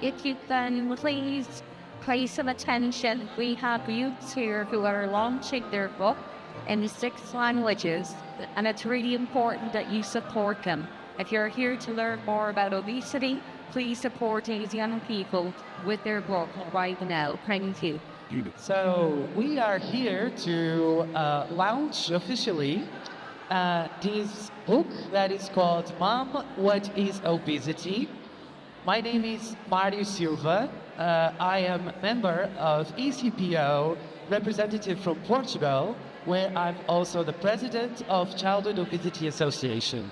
if you can please pay some attention. We have youths here who are launching their book in 6 languages, and it's really important that you support them. If you're here to learn more about obesity, please support these young people with their book right now. Thank you. So we are here to launch officially this book that is called Mom, What is Obesity? My name is Mario Silva. I am a member of ECPO, representative from Portugal, where I'm also the president of Childhood Obesity Association.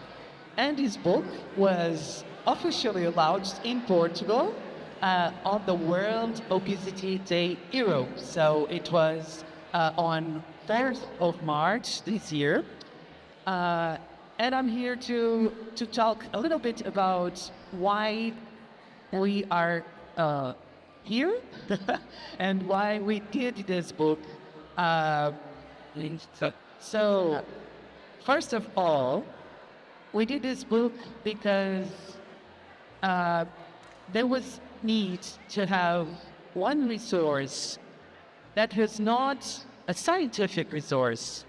And this book was officially launched in Portugal on the World Obesity Day Europe. So it was on 3rd of March this year. And I'm here to talk a little bit about why we are here and why we did this book. So, first of all, we did this book because there was need to have one resource that was not a scientific resource.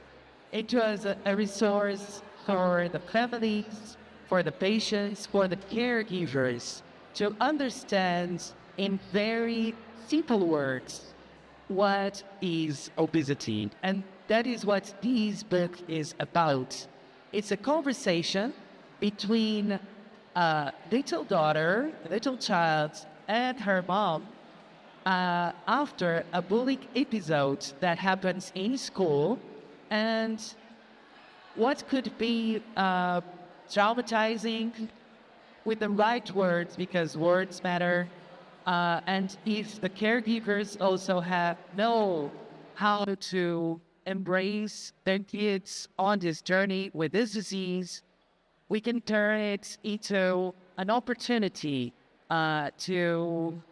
It was a resource for the families, for the patients, for the caregivers to understand in very simple words what is obesity. And that is what this book is about. It's a conversation between a little daughter, a little child, and her mom after a bullying episode that happens in school, and what could be traumatizing with the right words, because words matter, and if the caregivers also know how to embrace their kids on this journey with this disease, we can turn it into an opportunity to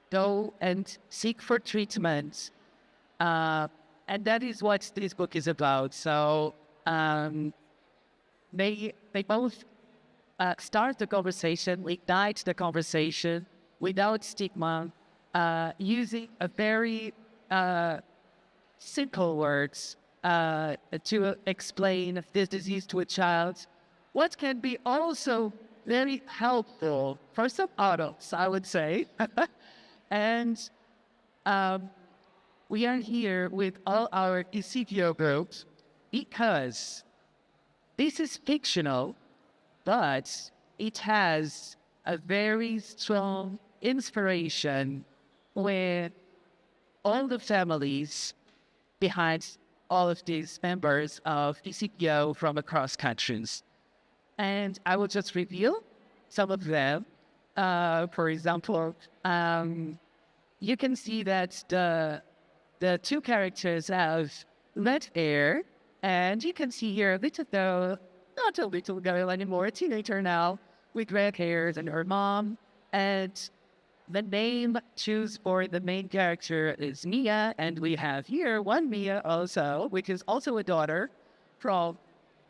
go and seek for treatment. And that is what this book is about. So they both start the conversation, ignite the conversation without stigma, using a very simple words to explain this disease to a child. What can be also very helpful for some adults, I would say. And we are here with all our ECPO groups because this is fictional, but it has a very strong inspiration with all the families behind all of these members of ECPO from across countries. And I will just reveal some of them. For example, you can see that the two characters have red hair, and you can see here a little girl, not a little girl anymore, a teenager now, with red hairs, and her mom. And the name choose for the main character is Mia, and we have here one Mia also, which is also a daughter from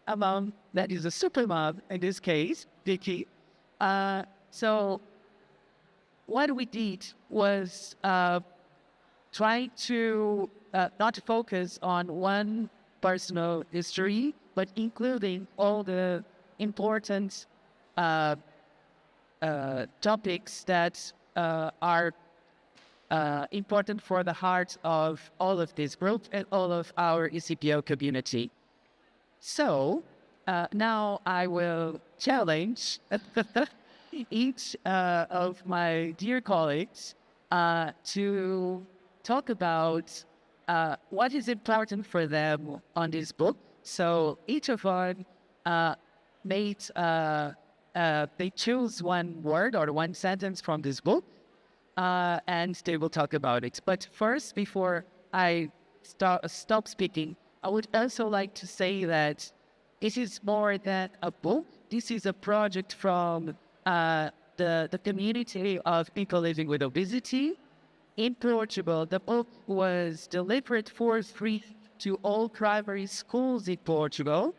a mom that is a super mom, in this case, Vicky. So what we did was try to not focus on one personal history, but including all the important topics that are important for the heart of all of this group and all of our ECPO community. So now I will challenge each of my dear colleagues to talk about what is important for them on this book. So each of them they choose one word or one sentence from this book, and they will talk about it. But first, before I stop speaking, I would also like to say that this is more than a book. This is a project from the community of people living with obesity. In Portugal, the book was delivered for free to all primary schools in Portugal.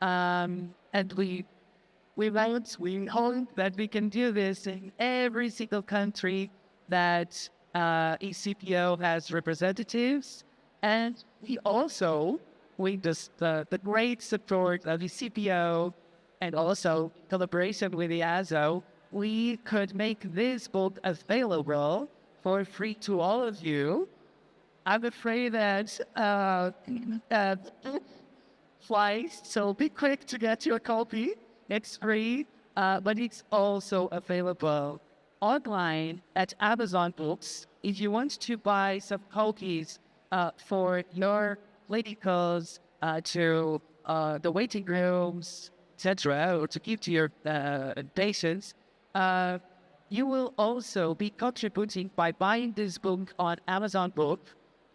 And we we hope that we can do this in every single country that ECPO has representatives. And we also, with the great support of ECPO and also collaboration with the ASO, we could make this book available for free to all of you. I'm afraid that flies, so be quick to get your copy. It's free, but it's also available online at Amazon Books. If you want to buy some copies for your clinicals, to the waiting rooms, etc., or to give to your patients, you will also be contributing by buying this book on Amazon Book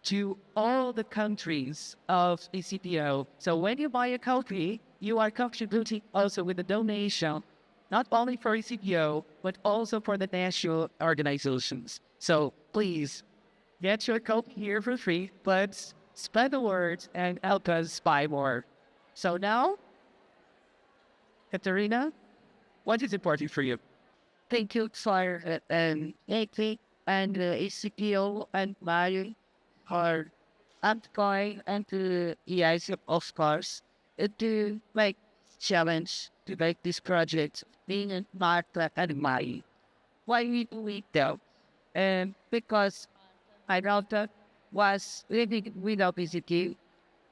to all the countries of ECPO. So when you buy a copy, you are contributing also with a donation, not only for ECPO, but also for the national organizations. So please, get your copy here for free, but spread the word and help us buy more. So now, Katerina, what is important for you? Thank you for Lately and ECPO and Mario are ongoing and yes, of course, to make challenge to make this project being a Martha and Mari. Why we do it though? Because my daughter was living with obesity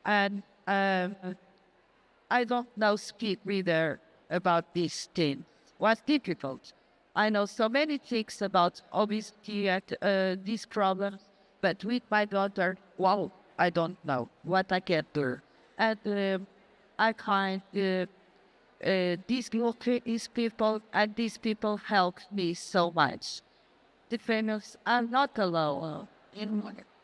and I don't know speak with her about these things. Was difficult. I know so many things about obesity and these problems, but with my daughter, wow, I don't know what I can do. And I find these people and these people help me so much. The famous are not alone.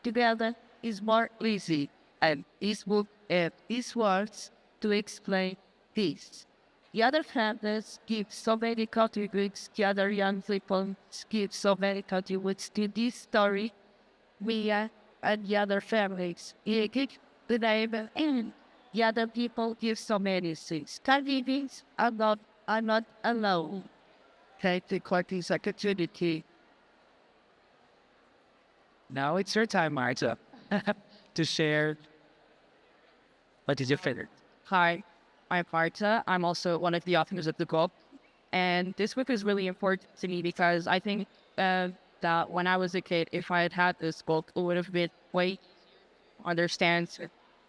Together is more easy, and this book and these words to explain this. The other families give so many contributes, the other young people give so many contributes to this story. Mia and the other families. You give the name and the other people give so many things. Caregivers are not alone. Take the this opportunity. Now it's your time, Marta, to share what is your favorite. Hi, I'm Marta. I'm also one of the authors of the book. And this book is really important to me because I think that when I was a kid, if I had had this book, it would have been way easier to understand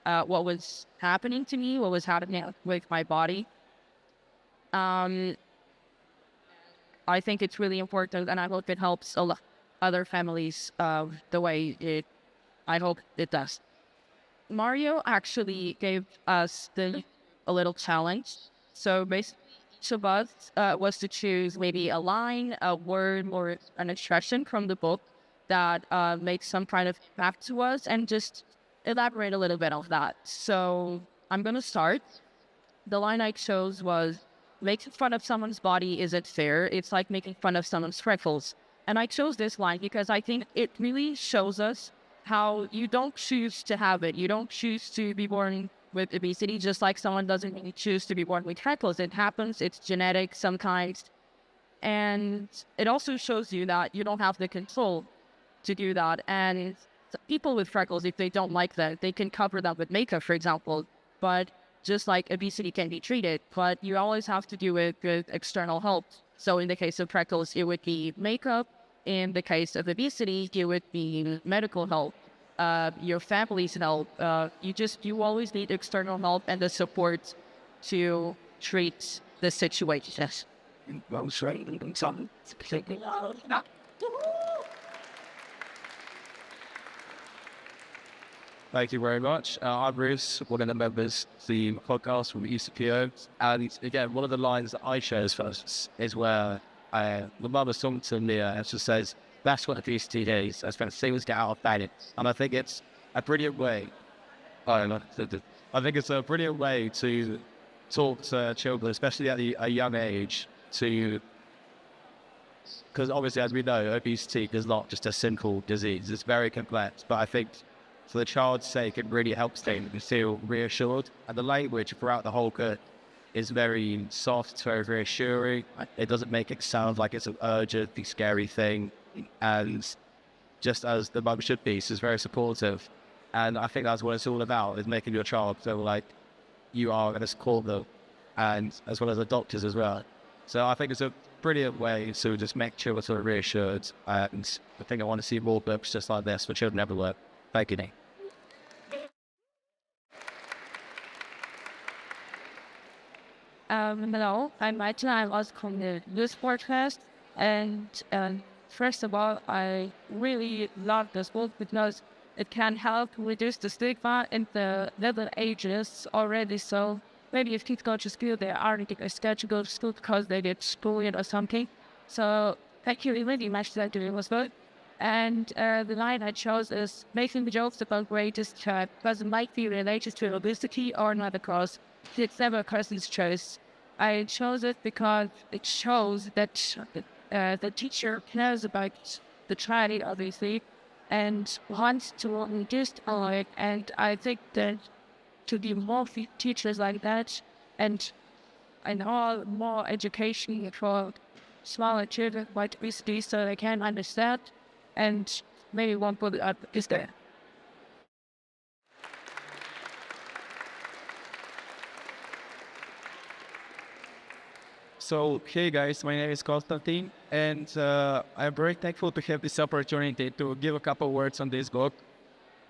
what was happening to me, what was happening with my body. I think it's really important, and I hope it helps a lot other families the way I hope it does. Mario actually gave us a little challenge. So basically, each of us was to choose maybe a line, a word, or an expression from the book that makes some kind of impact to us, and just elaborate a little bit on that. So I'm going to start. The line I chose was, making fun of someone's body isn't fair. It's like making fun of someone's freckles. And I chose this line because I think it really shows us how you don't choose to have it. You don't choose to be born with obesity, just like someone doesn't really choose to be born with freckles. It happens. It's genetic sometimes. And it also shows you that you don't have the control to do that. And people with freckles, if they don't like that, they can cover that with makeup, for example. But just like obesity can be treated, but you always have to do it with external help. So in the case of freckles, it would be makeup. In the case of obesity, it would be medical help, your family's help. You always need external help and the support to treat the situation. Thank you very much. I'm Bruce, one of the members of the podcast from ECPO. And again, one of the lines that I chose first is where the mother talking to Mia and she says, that's what obesity is. That's when things get out of balance. And I think it's a brilliant way. I think it's a brilliant way to talk to children, especially at a young age, because obviously, as we know, obesity is not just a simple disease. It's very complex. But I think for the child's sake, it really helps them to feel reassured. And the language throughout the whole book is very soft, it's very reassuring. It doesn't make it sound like it's an urgent, scary thing. And just as the mum should be, she's very supportive. And I think that's what it's all about, is making your child feel like you are going to support them, and as well as the doctors as well. So I think it's a brilliant way to just make children sort of reassured. And I think I want to see more books just like this for children everywhere. Thank you, Nick. Hello, I'm Martin. I was from the news podcast, and first of all, I really love this book because it can help reduce the stigma in the little ages already. So maybe if kids go to school, they aren't scared to go to school because they get bullied or something. So thank you really much that it was good. And the line I chose is making jokes about greatest child because it might be related to obesity or not, because it's never a person's choice. I chose it because it shows that the teacher cares about the child, obviously, and wants to reduce it. And I think that to be more teachers like that, and all more education for smaller children about obesity so they can understand, and maybe one put it up is there. So, hey guys, my name is Konstantin, and I'm very thankful to have this opportunity to give a couple words on this book.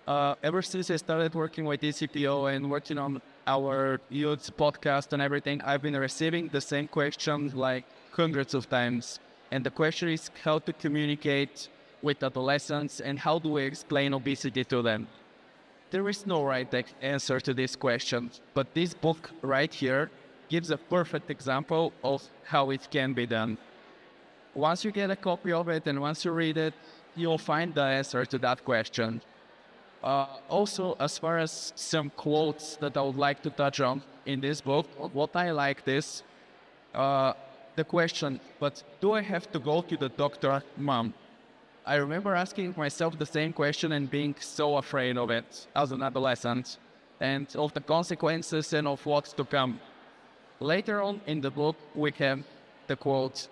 Ever since I started working with ECPO and working on our youth podcast and everything, I've been receiving the same question like hundreds of times. And the question is how to communicate with adolescents and how do we explain obesity to them? There is no right answer to this question, but this book right here gives a perfect example of how it can be done. Once you get a copy of it and once you read it, you'll find the answer to that question. Also, as far as some quotes that I would like to touch on in this book, what I like is the question, but do I have to go to the doctor, Mom? I remember asking myself the same question and being so afraid of it as an adolescent and of the consequences and of what's to come. Later on in the book, we have the quote,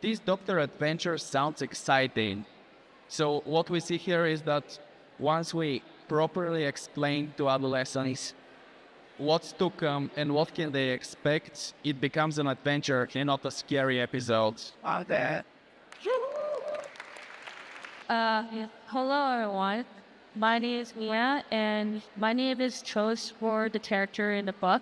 "This doctor adventure sounds exciting." So what we see here is that once we properly explain to adolescents what's to come and what can they expect, it becomes an adventure and not a scary episode. Hello everyone. My name is Mia, and my name is chose for the character in the book.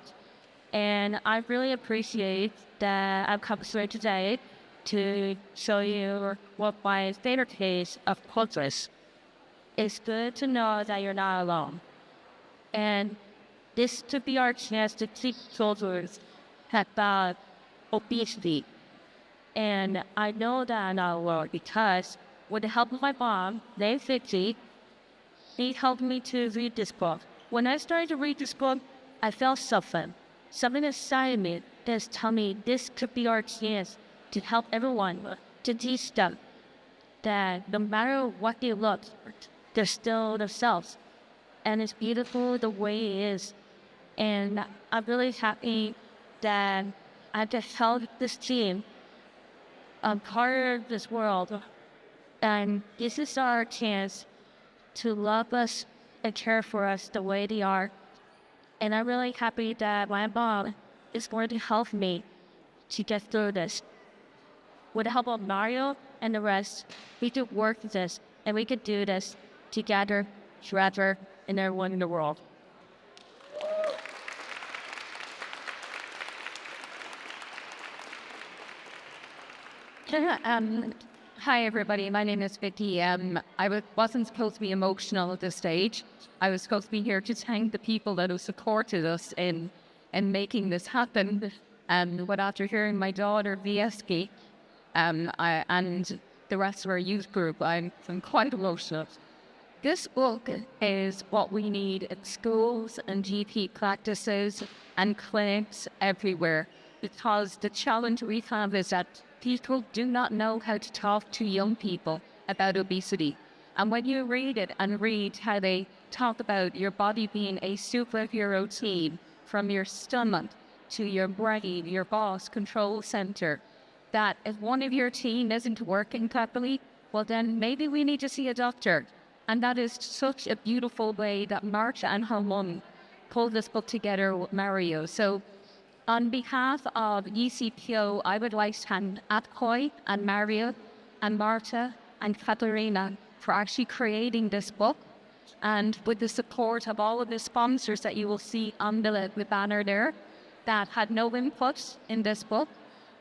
And I really appreciate that I've come here today to show you what my favorite case of quotes is. It's good to know that you're not alone. And this could be our chance to teach children about obesity. And I know that I'm not alone because with the help of my mom, named Vicky, he helped me to read this book. When I started to read this book, I felt something inside me that's telling me this could be our chance to help everyone, to teach them that no matter what they look, they're still themselves. And it's beautiful the way it is. And I'm really happy that I just held this team a part of this world. And this is our chance to love us and care for us the way they are. And I'm really happy that my mom is going to help me to get through this. With the help of Mario and the rest, we could work this and we could do this together, forever, and everyone in the world. Hi, everybody. My name is Vicky. Wasn't supposed to be emotional at this stage. I was supposed to be here to thank the people that have supported us in making this happen. But after hearing my daughter, Vieski, and the rest of our youth group, I'm quite emotional. This book is what we need in schools and GP practices and clinics everywhere, because the challenge we have is that people do not know how to talk to young people about obesity. And when you read it and read how they talk about your body being a superhero team, from your stomach to your brain, your boss control center, that if one of your team isn't working properly, well then maybe we need to see a doctor. And that is such a beautiful way that Marta and her mum pulled this book together with Mario. So on behalf of ECPO, I would like to thank Atkoi and Mario and Marta and Katarina for actually creating this book, and with the support of all of the sponsors that you will see on the banner there that had no input in this book,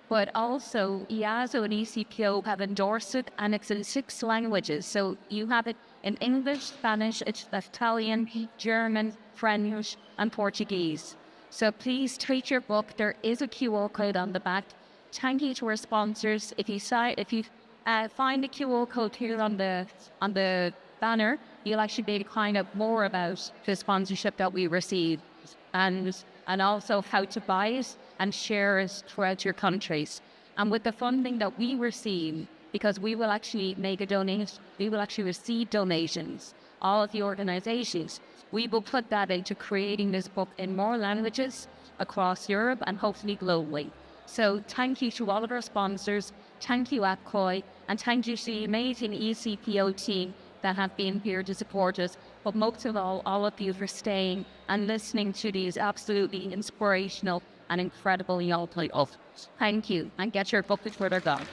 but also IASO and ECPO have endorsed it, and it's in 6 languages. So you have it in English, Spanish, Italian, German, French, and Portuguese. So please treat your book. There is a QR code on the back. Thank you to our sponsors. If you find the QR code here on the banner, you'll actually be able to find out more about the sponsorship that we received, and also how to buy it and share it throughout your countries. And with the funding that we receive, because we will actually make a donation, we will actually receive donations, all of the organizations, we will put that into creating this book in more languages across Europe and hopefully globally. So thank you to all of our sponsors, thank you APCOI, and thank you to the amazing ECPO team that have been here to support us, but most of all of you for staying and listening to these absolutely inspirational and incredible young people. Thank you, and get your book before they're gone.